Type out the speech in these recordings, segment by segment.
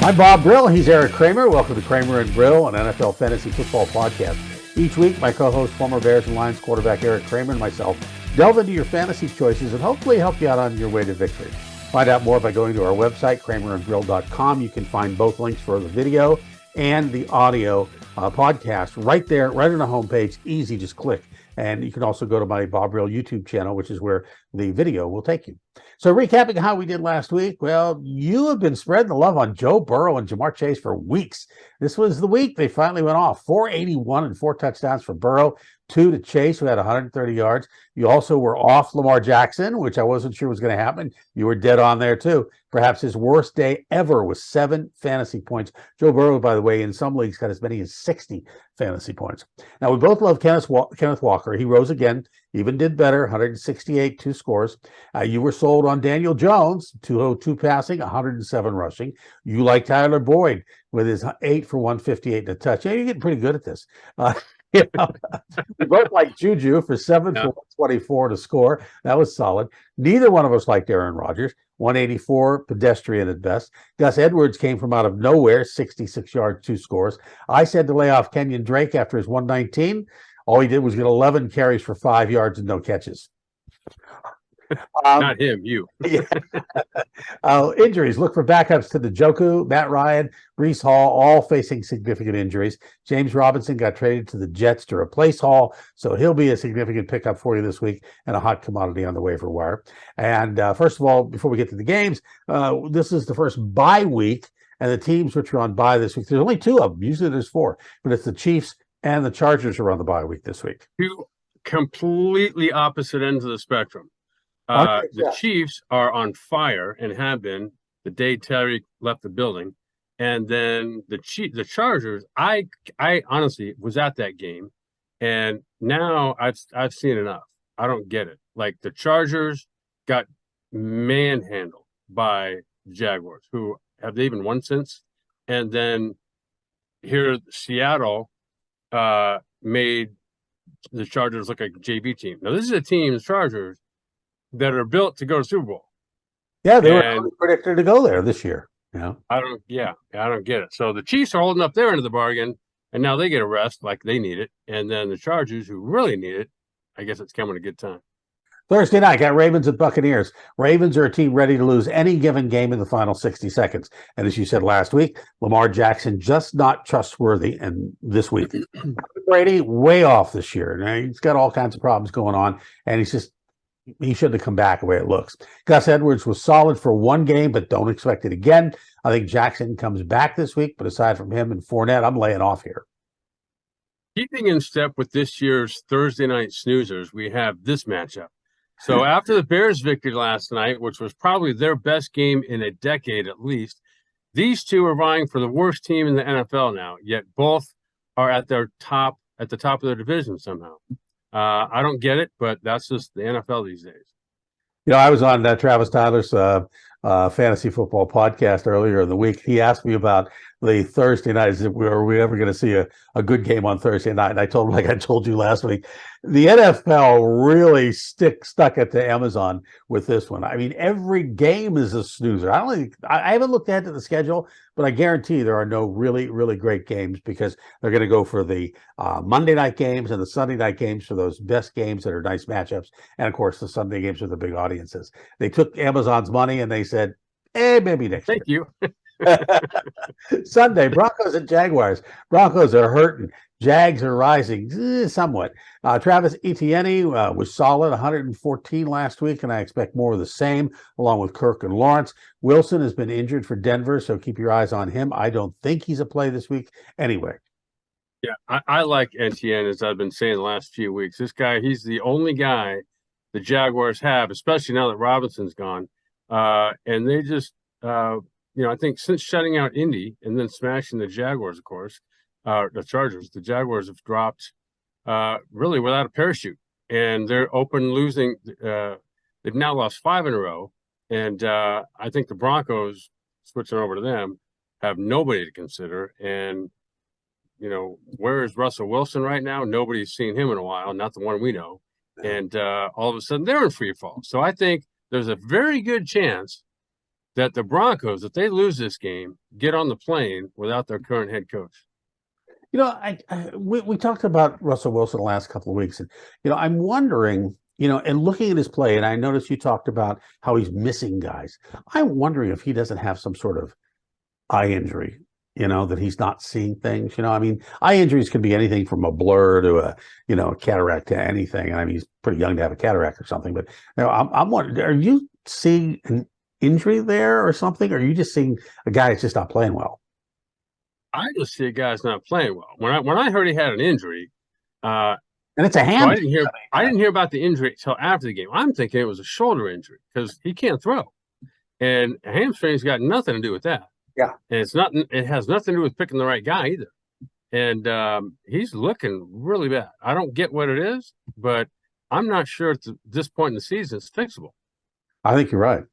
I'm Bob Brill. He's Eric Kramer. Welcome to Kramer and Brill, an NFL fantasy football podcast. Each week, my co-host, former Bears and Lions quarterback Eric Kramer, and myself delve into your fantasy choices and hopefully help you out on your way to victory. Find out more by going to our website, kramerandbrill.com. You can find both links for the video and the audio podcast right there, right on the homepage. Easy, just click. And you can also go to my Bob Brill YouTube channel, which is where the video will take you. So recapping how we did last week, well, you have been spreading the love on Joe Burrow and Jamar Chase for weeks. This was the week they finally went off. 481 and 4 touchdowns for Burrow, 2 to Chase, who had 130 yards. You also were off Lamar Jackson, which I wasn't sure was going to happen. You were dead on there, too. Perhaps his worst day ever was 7 fantasy points. Joe Burrow, by the way, in some leagues got as many as 60 fantasy points. Now, we both love Kenneth Walker. He rose again, even did better, 168, 2 scores. You were sold on Daniel Jones, 202 passing, 107 rushing. You like Tyler Boyd with his 8 for 158 and a touch. Yeah, you're getting pretty good at this. We both like Juju for 7 for 124 to score. That was solid. Neither one of us liked Aaron Rodgers, 184, pedestrian at best. Gus Edwards came from out of nowhere, 66 yards, 2 scores. I said to lay off Kenyon Drake after his 119. All he did was get 11 carries for 5 yards and no catches. Not him, you. Yeah. Injuries. Look for backups to Njoku, Matt Ryan, Breece Hall, all facing significant injuries. James Robinson got traded to the Jets to replace Hall, so he'll be a significant pickup for you this week and a hot commodity on the waiver wire. And first of all, before we get to the games, this is the first bye week, and the teams which are on bye this week, there's only 2 of them. Usually there's 4, but it's the Chiefs and the Chargers are on the bye week this week. 2 completely opposite ends of the spectrum. The Chiefs are on fire and have been the day Terry left the building. And then the Chargers, I honestly was at that game, and now I've seen enough. I don't get it. Like, the Chargers got manhandled by the Jaguars, who have they even won since? And then here Seattle made the Chargers look like a JV team. Now, this is a team, the Chargers, that are built to go to Super Bowl. Yeah, they were predicted to go there this year. Yeah, I don't get it. So the Chiefs are holding up their end of the bargain, and now they get a rest like they need it. And then the Chargers, who really need it, I guess it's coming a good time. Thursday night, got Ravens at Buccaneers. Ravens are a team ready to lose any given game in the final 60 seconds. And as you said last week, Lamar Jackson just not trustworthy. And this week, Brady way off this year. Now, he's got all kinds of problems going on, and he shouldn't have come back the way it looks. Gus Edwards was solid for 1 game, but don't expect it again. I think Jackson comes back this week, but aside from him and Fournette, I'm laying off here. Keeping in step with this year's Thursday night snoozers, we have this matchup. So after the Bears' victory last night, which was probably their best game in a decade at least, these two are vying for the worst team in the NFL now, yet both are at the top of their division somehow. I don't get it, but that's just the NFL these days. You know, I was on Travis Tyler's fantasy football podcast earlier in the week. He asked me about the Thursday night. Are we ever going to see a good game on Thursday night? And I told him, like I told you last week, the NFL really stuck it to Amazon with this one. I mean, every game is a snoozer. I haven't looked ahead to the schedule, but I guarantee there are no really, really great games because they're going to go for the Monday night games and the Sunday night games for those best games that are nice matchups. And of course, the Sunday games are the big audiences. They took Amazon's money and they said, maybe next year. Thank you. Sunday, Broncos and Jaguars. Broncos are hurting. Jags are rising somewhat. Travis Etienne was solid, 114 last week, and I expect more of the same, along with Kirk and Lawrence. Wilson has been injured for Denver, so keep your eyes on him. I don't think he's a play this week anyway. Yeah, I like Etienne, as I've been saying the last few weeks. This guy, he's the only guy the Jaguars have, especially now that Robinson's gone. And they just, I think since shutting out Indy and then smashing the Jaguars, of course, the Chargers, the Jaguars have dropped really without a parachute. And they're open losing. They've now lost 5 in a row. And I think the Broncos, switching over to them, have nobody to consider. And, where is Russell Wilson right now? Nobody's seen him in a while, not the one we know. And all of a sudden, they're in free fall. So I think there's a very good chance that the Broncos, if they lose this game, get on the plane without their current head coach. We talked about Russell Wilson the last couple of weeks, and I'm wondering, and looking at his play, and I noticed you talked about how he's missing guys. I'm wondering if he doesn't have some sort of eye injury, that he's not seeing things. I mean, eye injuries can be anything from a blur to a cataract to anything. And I mean, he's pretty young to have a cataract or something. But I'm wondering, are you seeing an injury there or something? Or are you just seeing a guy that's just not playing well? I just see a guy's not playing well. When I heard he had an injury, and it's a hand. So I didn't hear about the injury until after the game. I'm thinking it was a shoulder injury because he can't throw, and a hamstring's got nothing to do with that. Yeah, and it has nothing to do with picking the right guy either. And he's looking really bad. I don't get what it is, but I'm not sure at this point in the season it's fixable. I think you're right.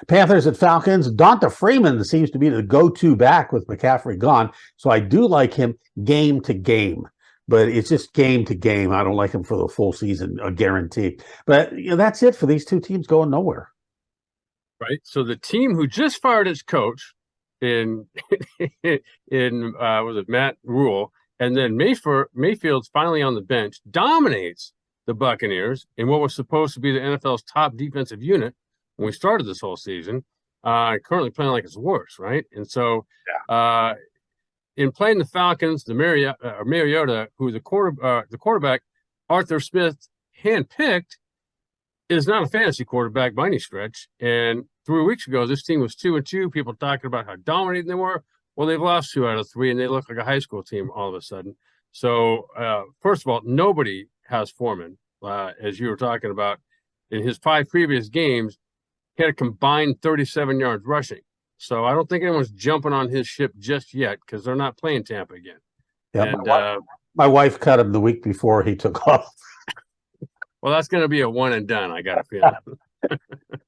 Panthers at Falcons. Donta Freeman seems to be the go-to back with McCaffrey gone. So I do like him game to game, but it's just game to game. I don't like him for the full season, a guarantee. But that's it for these two teams going nowhere. Right. So the team who just fired its coach in was it Matt Rule, and then Mayfield's finally on the bench, dominates the Buccaneers in what was supposed to be the NFL's top defensive unit when we started this whole season, currently playing like it's worse, right? And so in playing the Falcons, the Mariota, who the quarterback, Arthur Smith, handpicked, is not a fantasy quarterback by any stretch. And 3 weeks ago, this team was 2-2. People talking about how dominating they were. Well, they've lost 2 out of 3, and they look like a high school team all of a sudden. So, first of all, nobody has Foreman, as you were talking about. In his 5 previous games, he had a combined 37 yards rushing. So I don't think anyone's jumping on his ship just yet because they're not playing Tampa again. Yeah, and, my wife cut him the week before he took off. Well, that's going to be a one and done, I got a feeling. I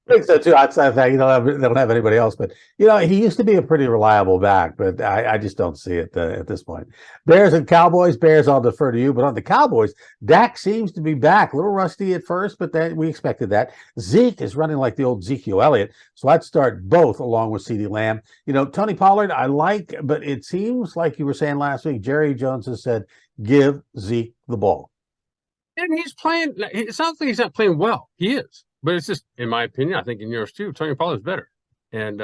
think so too. Outside of that, they don't have anybody else. But he used to be a pretty reliable back, but I just don't see it at this point. Bears and Cowboys. Bears, I'll defer to you. But on the Cowboys, Dak seems to be back. A little rusty at first, but we expected that. Zeke is running like the old Ezekiel Elliott, so I'd start both along with CeeDee Lamb. Tony Pollard, I like, but it seems like you were saying last week, Jerry Jones has said, give Zeke the ball. And he's playing. It's not like he's not playing well. He is. But it's just, in my opinion, I think in yours too, Tony Pollard's better. And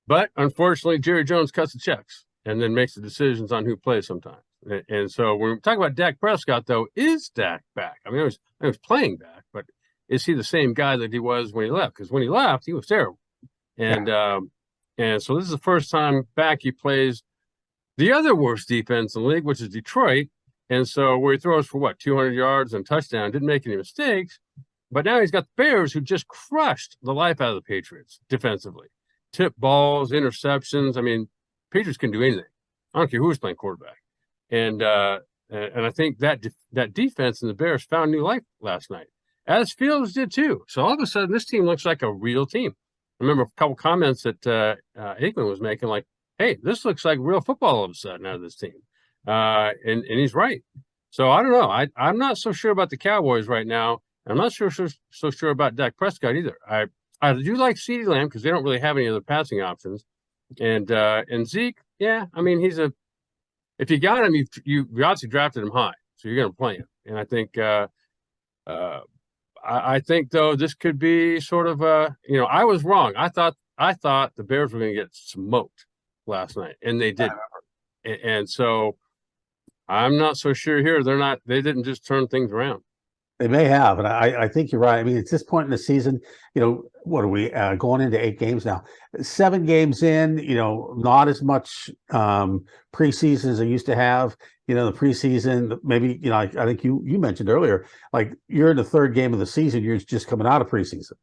but unfortunately, Jerry Jones cuts the checks and then makes the decisions on who plays sometimes. And so when we talk about Dak Prescott, though, is Dak back? I mean, he was playing back, but is he the same guy that he was when he left? Because when he left, he was terrible. And and so this is the first time back he plays the other worst defense in the league, which is Detroit. And so where he throws for 200 yards and touchdown, didn't make any mistakes. But now he's got the Bears who just crushed the life out of the Patriots defensively. Tip balls, interceptions. I mean, Patriots can do anything. I don't care who's playing quarterback. And I think that defense in the Bears found new life last night, as Fields did too. So all of a sudden, this team looks like a real team. I remember a couple comments that Aikman was making, like, hey, this looks like real football all of a sudden out of this team. And he's right. So I don't know. I'm not so sure about the Cowboys right now. I'm not so sure about Dak Prescott either. I do like CeeDee Lamb because they don't really have any other passing options. And Zeke, yeah, I mean, if you got him, you obviously drafted him high, so you're going to play him. And I think I think though this could be sort of I was wrong. I thought the Bears were going to get smoked last night, and they didn't. And so I'm not so sure here. They didn't just turn things around. They may have, and I think you're right. I mean, at this point in the season, what are we going into 8 games now? 7 games in, not as much preseason as they used to have. The preseason, maybe, I think you mentioned earlier, like you're in the 3rd game of the season, you're just coming out of preseason,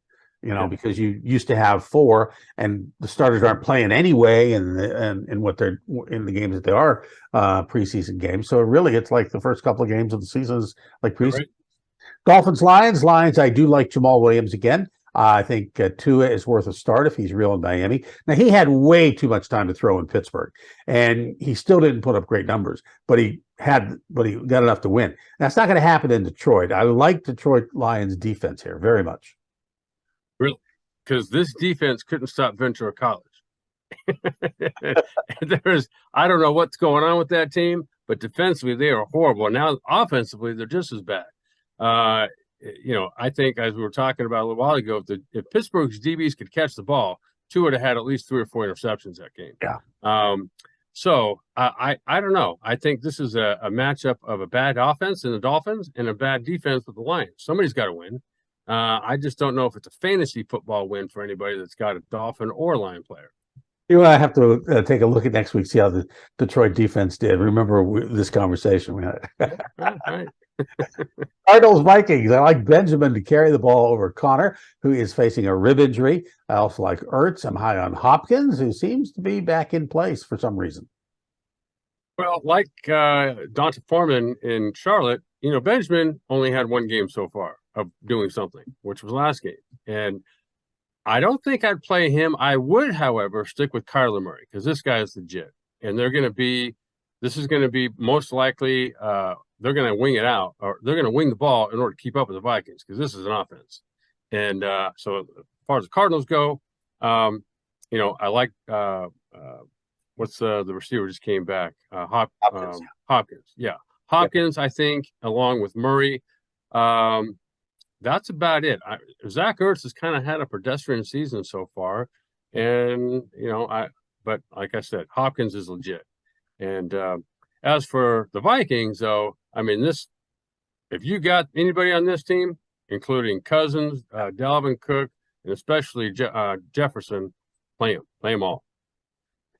because you used to have 4, and the starters aren't playing anyway, and what they're in the games that they are preseason games. So really, it's like the first couple of games of the season is like preseason. Right. Dolphins Lions. I do like Jamal Williams again. I think Tua is worth a start if he's real in Miami. Now, he had way too much time to throw in Pittsburgh, and he still didn't put up great numbers, but he got enough to win. That's not going to happen in Detroit. I like Detroit Lions defense here very much. Really? because this defense couldn't stop Ventura College. I don't know what's going on with that team, but defensively they are horrible. Now offensively they're just as bad. I think, as we were talking about a little while ago, if Pittsburgh's DBs could catch the ball, Tua would have had at least 3 or 4 interceptions that game. Yeah. So I don't know. I think this is a matchup of a bad offense in the Dolphins and a bad defense with the Lions. Somebody's got to win. I just don't know if it's a fantasy football win for anybody that's got a Dolphin or Lion player. I have to take a look at next week, see how the Detroit defense did. Remember this conversation we had. Right. Cardinals Vikings. I like Benjamin to carry the ball over Connor, who is facing a rib injury. I also like Ertz. I'm high on Hopkins, who seems to be back in place for some reason. Well, like Donta Foreman in Charlotte, Benjamin only had 1 game so far of doing something, which was last game. And I don't think I'd play him. I would, however, stick with Kyler Murray because this guy is legit. And this is going to be most likely they're going to wing it out, or they're going to wing the ball in order to keep up with the Vikings because this is an offense. And so as far as the Cardinals go, I like what's the receiver just came back? Hopkins. Hopkins. Yeah. Hopkins, I think, along with Murray. That's about it. Zach Ertz has kind of had a pedestrian season so far. And, but like I said, Hopkins is legit. And as for the Vikings, though, if you got anybody on this team, including Cousins, Dalvin Cook, and especially Jefferson, play them all.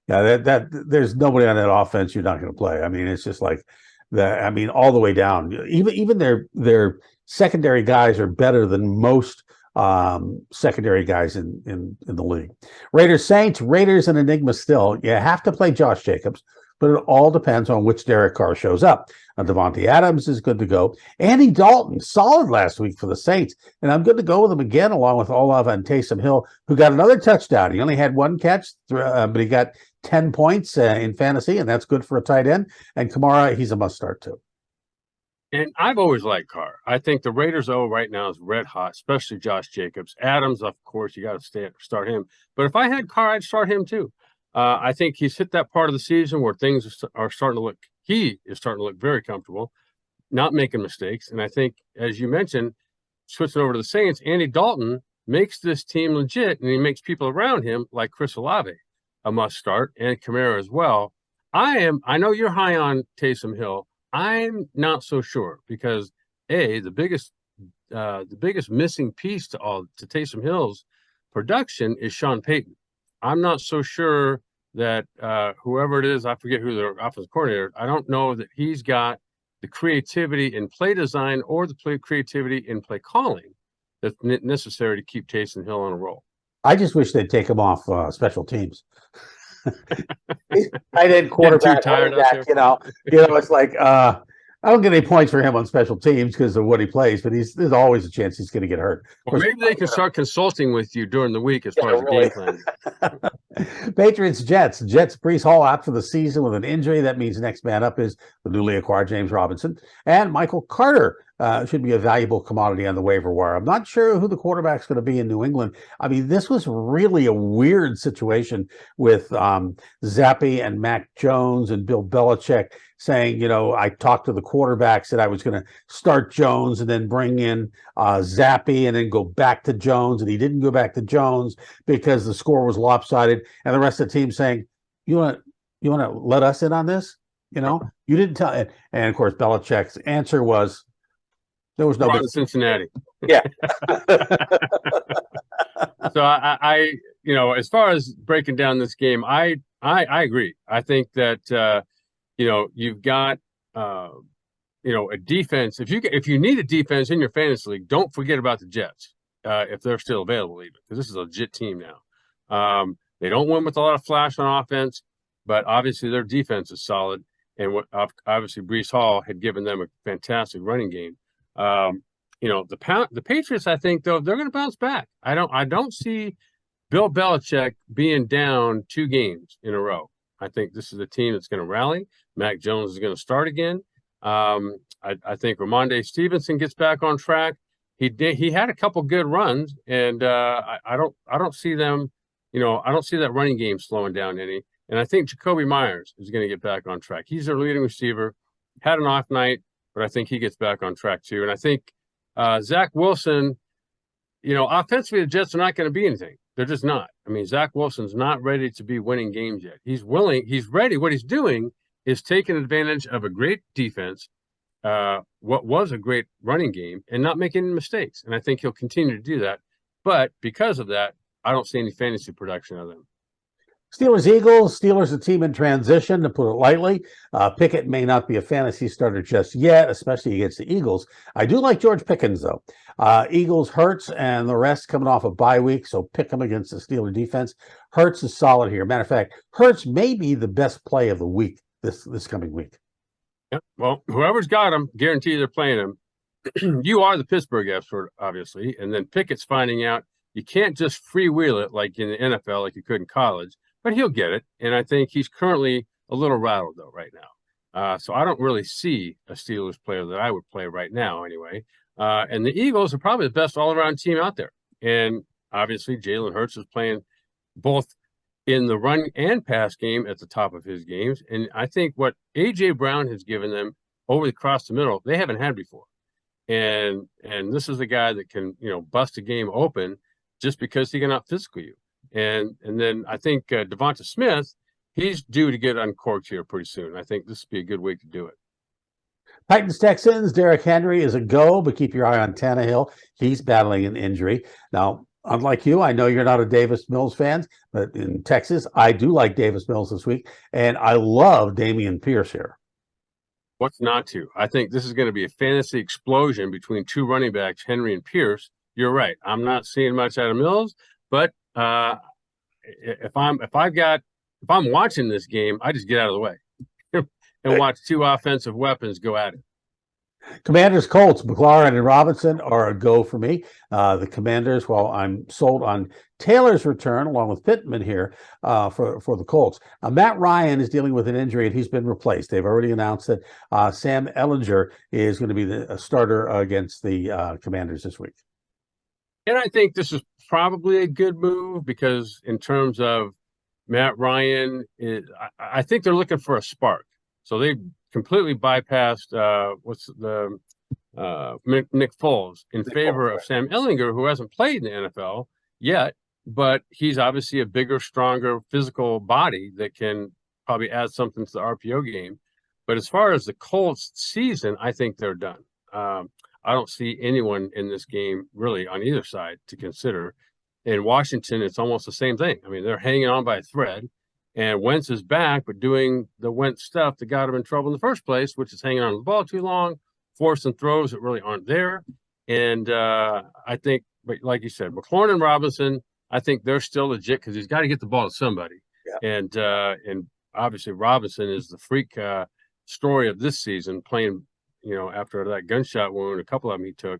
Yeah, that there's nobody on that offense you're not going to play. It's just like that. All the way down. Even their secondary guys are better than most secondary guys in the league. Raiders Saints. Raiders an enigma still. You have to play Josh Jacobs, but it all depends on which Derek Carr shows up. Devontae Adams is good to go. Andy Dalton, solid last week for the Saints, and I'm good to go with him again, along with Olave and Taysom Hill, who got another touchdown. He only had 1 catch, but he got 10 points in fantasy, and that's good for a tight end. And Kamara, he's a must-start too. And I've always liked Carr. I think the Raiders, right now is red hot, especially Josh Jacobs. Adams, of course, you got to start him. But if I had Carr, I'd start him too. I think he's hit that part of the season where things are starting to look – he is starting to look very comfortable, not making mistakes. And I think, as you mentioned, switching over to the Saints, Andy Dalton makes this team legit, and he makes people around him, like Chris Olave, a must-start, and Kramer as well. I know you're high on Taysom Hill. I'm not so sure because, the biggest missing piece to Taysom Hill's production is Sean Payton. I'm not so sure that whoever it is, I forget who their offensive coordinator, I don't know that he's got the creativity in play design or the creativity in play calling that's necessary to keep Taysom Hill on a roll. I just wish they'd take him off special teams. I did quarterback, it's like I don't get any points for him on special teams because of what he plays, but there's always a chance he's going to get hurt. Well, maybe they can start consulting with you during the week as far as the game plan. Patriots Jets. Breece Hall out for the season with an injury. That means next man up is the newly acquired James Robinson. And Michael Carter should be a valuable commodity on the waiver wire. I'm not sure who the quarterback's going to be in New England. This was really a weird situation with Zappe and Mac Jones and Bill Belichick saying, I talked to the quarterback, said I was going to start Jones and then bring in Zappe and then go back to Jones. And he didn't go back to Jones because the score was lopsided. And the rest of the team saying, you want to let us in on this? You didn't tell it. And of course, Belichick's answer was, there was no Cincinnati. Yeah. So I as far as breaking down this game, I agree. I think that you've got a defense. If you need a defense in your fantasy league, don't forget about the Jets if they're still available, even because this is a legit team now. They don't win with a lot of flash on offense, but obviously their defense is solid. And obviously Breece Hall had given them a fantastic running game. The Patriots, I think, though, they're going to bounce back. I don't see Bill Belichick being down 2 games in a row. I think this is a team that's going to rally. Mac Jones is going to start again. I think Ramondre Stevenson gets back on track. He had a couple good runs, and I don't see them. I don't see that running game slowing down any. And I think Jacoby Myers is going to get back on track. He's their leading receiver. Had an off night, but I think he gets back on track too. And I think Zach Wilson, offensively, the Jets are not going to be anything. They're just not. I mean, Zach Wilson's not ready to be winning games yet. He's willing. He's ready. What he's doing is taking advantage of a great defense, what was a great running game, and not making any mistakes. And I think he'll continue to do that. But because of that, I don't see any fantasy production of them. Steelers-Eagles. Steelers a team in transition, to put it lightly. Pickett may not be a fantasy starter just yet, especially against the Eagles. I do like George Pickens, though. Eagles, Hurts, and the rest coming off a bye week, so pick them against the Steeler defense. Hurts is solid here. Matter of fact, Hurts may be the best play of the week this coming week. Yep. Well, whoever's got him, guarantee they're playing him. You are the Pittsburgh expert, obviously, and then Pickett's finding out you can't just freewheel it like in the NFL, like you could in college. But he'll get it, and I think he's currently a little rattled, though, right now. So I don't really see a Steelers player that I would play right now anyway. And the Eagles are probably the best all-around team out there. And obviously Jalen Hurts is playing both in the run and pass game at the top of his games. And I think what A.J. Brown has given them across the middle, they haven't had before. And this is a guy that can, bust a game open just because he can out-physical you. And then I think Devonta Smith, he's due to get uncorked here pretty soon. I think this would be a good week to do it. Titans-Texans, Derrick Henry is a go, but keep your eye on Tannehill. He's battling an injury. Now, unlike you, I know you're not a Davis Mills fan, but in Texas, I do like Davis Mills this week, and I love Dameon Pierce here. What's not to? I think this is going to be a fantasy explosion between two running backs, Henry and Pierce. You're right. I'm not seeing much out of Mills, but if I'm watching this game, I just get out of the way and watch two offensive weapons go at it. Commanders, Colts, McLaurin and Robinson are a go for me. The Commanders, well, I'm sold on Taylor's return along with Pittman here for the Colts. Matt Ryan is dealing with an injury and he's been replaced. They've already announced that Sam Ehlinger is going to be the starter against the Commanders this week. And I think this is probably a good move because in terms of Matt Ryan, I think they're looking for a spark. So they completely bypassed Nick Foles in favor of Sam Ehlinger, who hasn't played in the NFL yet, but he's obviously a bigger, stronger physical body that can probably add something to the RPO game. But as far as the Colts season, I think they're done. I don't see anyone in this game really on either side to consider. In Washington, it's almost the same thing. I mean, they're hanging on by a thread, and Wentz is back, but doing the Wentz stuff that got him in trouble in the first place, which is hanging on to the ball too long, forcing throws that really aren't there. And I think, but like you said, McLaurin and Robinson, I think they're still legit because he's got to get the ball to somebody. Yeah. And obviously Robinson is the freak story of this season, playing, after that gunshot wound, a couple of them he took.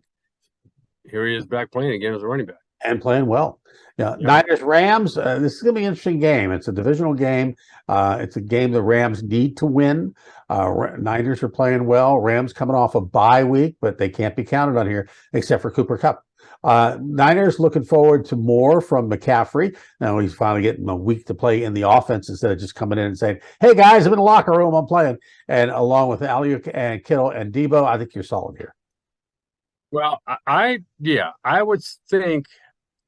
Here he is back playing again as a running back. And playing well. Yeah. Niners, Rams, this is going to be an interesting game. It's a divisional game. It's a game the Rams need to win. Niners are playing well. Rams coming off a bye week, but they can't be counted on here except for Cooper Kupp. Niners looking forward to more from McCaffrey. Now he's finally getting a week to play in the offense instead of just coming in and saying, hey, guys, I'm in the locker room, I'm playing. And along with Ayuk and Kittle and Debo, I think you're solid here. Well, I would think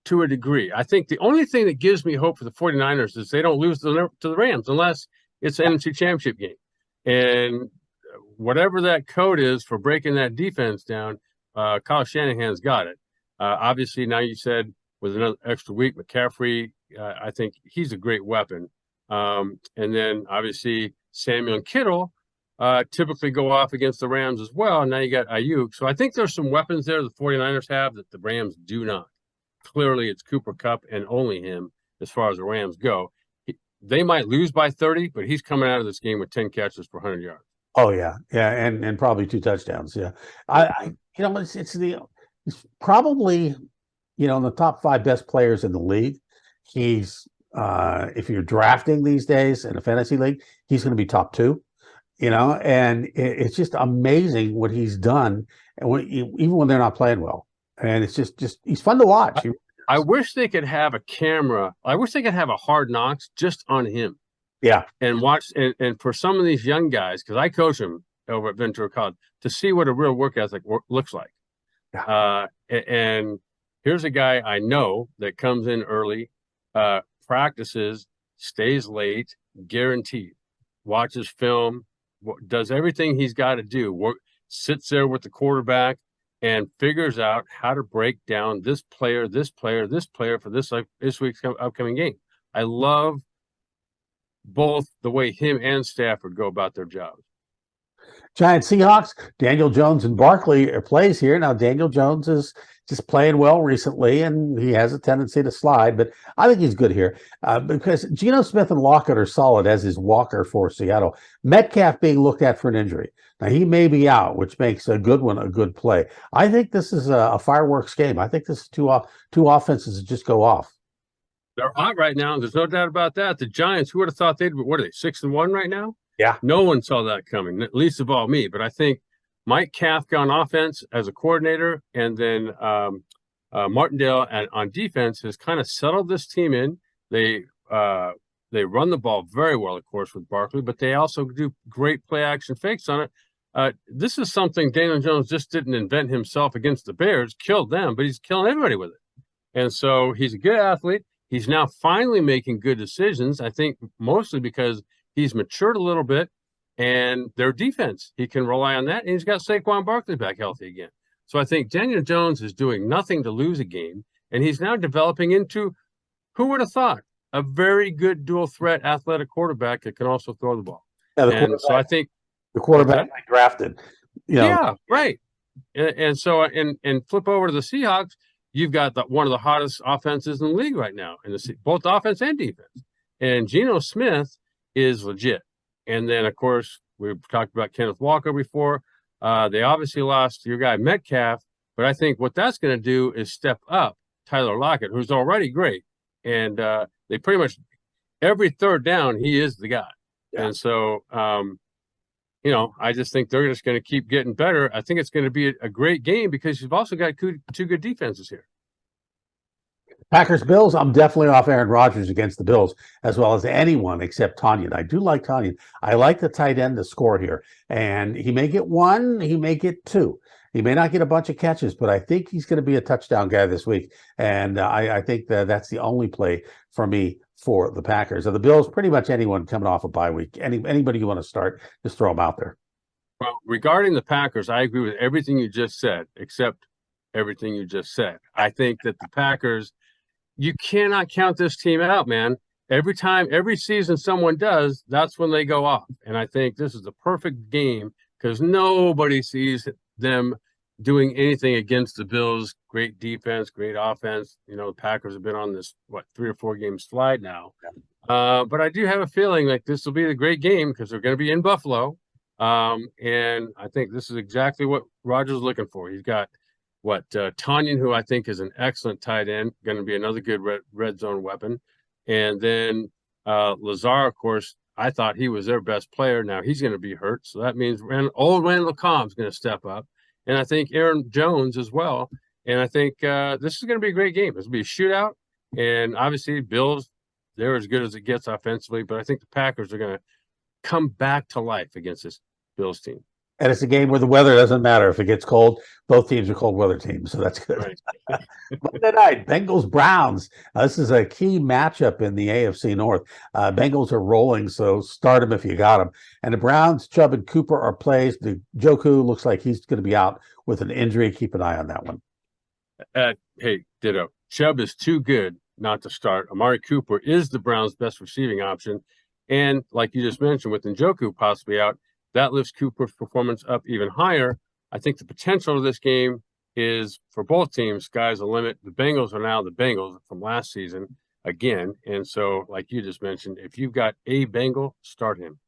to a degree. I think the only thing that gives me hope for the 49ers is they don't lose to the Rams unless it's an NFC Championship game. And whatever that code is for breaking that defense down, Kyle Shanahan's got it. Obviously, now you said with another extra week, McCaffrey, I think he's a great weapon. And then obviously Samuel and Kittle typically go off against the Rams as well. Now you got Ayuk. So I think there's some weapons there the 49ers have that the Rams do not. Clearly, it's Cooper Kupp and only him as far as the Rams go. They might lose by 30, but he's coming out of this game with 10 catches for 100 yards. Oh, yeah. Yeah, and probably 2 touchdowns. Yeah. It's probably, in the top 5 best players in the league. He's, if you're drafting these days in a fantasy league, he's going to be top 2, and it's just amazing what he's done, and even when they're not playing well. and it's just he's fun to watch. I wish they could have a camera. I wish they could have a Hard Knocks just on him. Yeah, and watch and for some of these young guys, because I coach them over at Ventura College, to see what a real work ethic looks like. Yeah. And here's a guy I know that comes in early, practices, stays late, guaranteed, watches film, does everything he's got to do, sits there with the quarterback and figures out how to break down this player for this week's upcoming game. I love both the way him and Stafford go about their jobs. Giant Seahawks, Daniel Jones and Barkley plays here. Now, Daniel Jones is just playing well recently, and he has a tendency to slide, but I think he's good here because Geno Smith and Lockett are solid, as is Walker for Seattle. Metcalf being looked at for an injury. Now, he may be out, which makes a good one a good play. I think this is a fireworks game. I think this is two offenses that just go off. They're hot right now. There's no doubt about that. The Giants, who would have thought what are they, 6-1 right now? Yeah. No one saw that coming, least of all me. But I think Mike Kafka on offense as a coordinator, and then Martindale on defense has kind of settled this team in. They run the ball very well, of course, with Barkley, but they also do great play action fakes on it. This is something Daniel Jones just didn't invent himself against the Bears, killed them, but he's killing everybody with it. And so he's a good athlete. He's now finally making good decisions, I think mostly because he's matured a little bit, and their defense, he can rely on that, and he's got Saquon Barkley back healthy again. So I think Daniel Jones is doing nothing to lose a game, and he's now developing into, who would have thought, a very good dual-threat athletic quarterback that can also throw the ball. Yeah, and so I think the quarterback I drafted. Yeah, right. And so and flip over to the Seahawks, you've got one of the hottest offenses in the league right now, in both offense and defense. And Geno Smith is legit. And then, of course, we've talked about Kenneth Walker before. They obviously lost your guy Metcalf, but I think what that's going to do is step up Tyler Lockett, who's already great. And they pretty much, every third down, he is the guy. Yeah. And so, I just think they're just going to keep getting better. I think it's going to be a great game because you've also got two good defenses here. Packers Bills, I'm definitely off Aaron Rodgers against the Bills, as well as anyone except Tanyan. I do like Tanyan. I like the tight end to score here. And he may get one, he may get two. He may not get a bunch of catches, but I think he's going to be a touchdown guy this week. And I think that's the only play for me for the Packers. Of the Bills, pretty much anyone coming off a bye week. Anybody you want to start, just throw them out there. Well, regarding the Packers, I agree with everything you just said, except everything you just said. I think that the Packers, you cannot count this team out, man. Every season someone does, that's when they go off. And I think this is the perfect game because nobody sees them doing anything against the Bills. Great defense, great offense. The Packers have been on this, 3 or 4 game slide now. But I do have a feeling like this will be a great game because they're going to be in Buffalo. And I think this is exactly what Rodgers is looking for. He's got Tanyan, who I think is an excellent tight end, going to be another good red zone weapon. And then Lazar, of course, I thought he was their best player. Now he's going to be hurt. So that means old Randall Cobb's going to step up. And I think Aaron Jones as well. And I think this is going to be a great game. It's going to be a shootout. And obviously, Bills, they're as good as it gets offensively. But I think the Packers are going to come back to life against this Bills team. And it's a game where the weather doesn't matter. If it gets cold, both teams are cold weather teams, so that's good. Right. Monday night, Bengals-Browns. This is a key matchup in the AFC North. Bengals are rolling, so start them if you got them. And the Browns, Chubb and Cooper are plays. The Njoku looks like he's going to be out with an injury. Keep an eye on that one. Hey, ditto. Chubb is too good not to start. Amari Cooper is the Browns' best receiving option. And like you just mentioned, with Njoku possibly out, that lifts Cooper's performance up even higher. I think the potential of this game is, for both teams, sky's the limit. The Bengals are now the Bengals from last season again. And so, like you just mentioned, if you've got a Bengal, start him.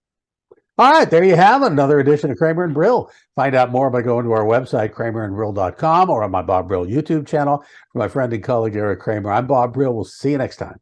All right, there you have it. Another edition of Kramer and Brill. Find out more by going to our website, kramerandbrill.com, or on my Bob Brill YouTube channel. For my friend and colleague, Eric Kramer, I'm Bob Brill. We'll see you next time.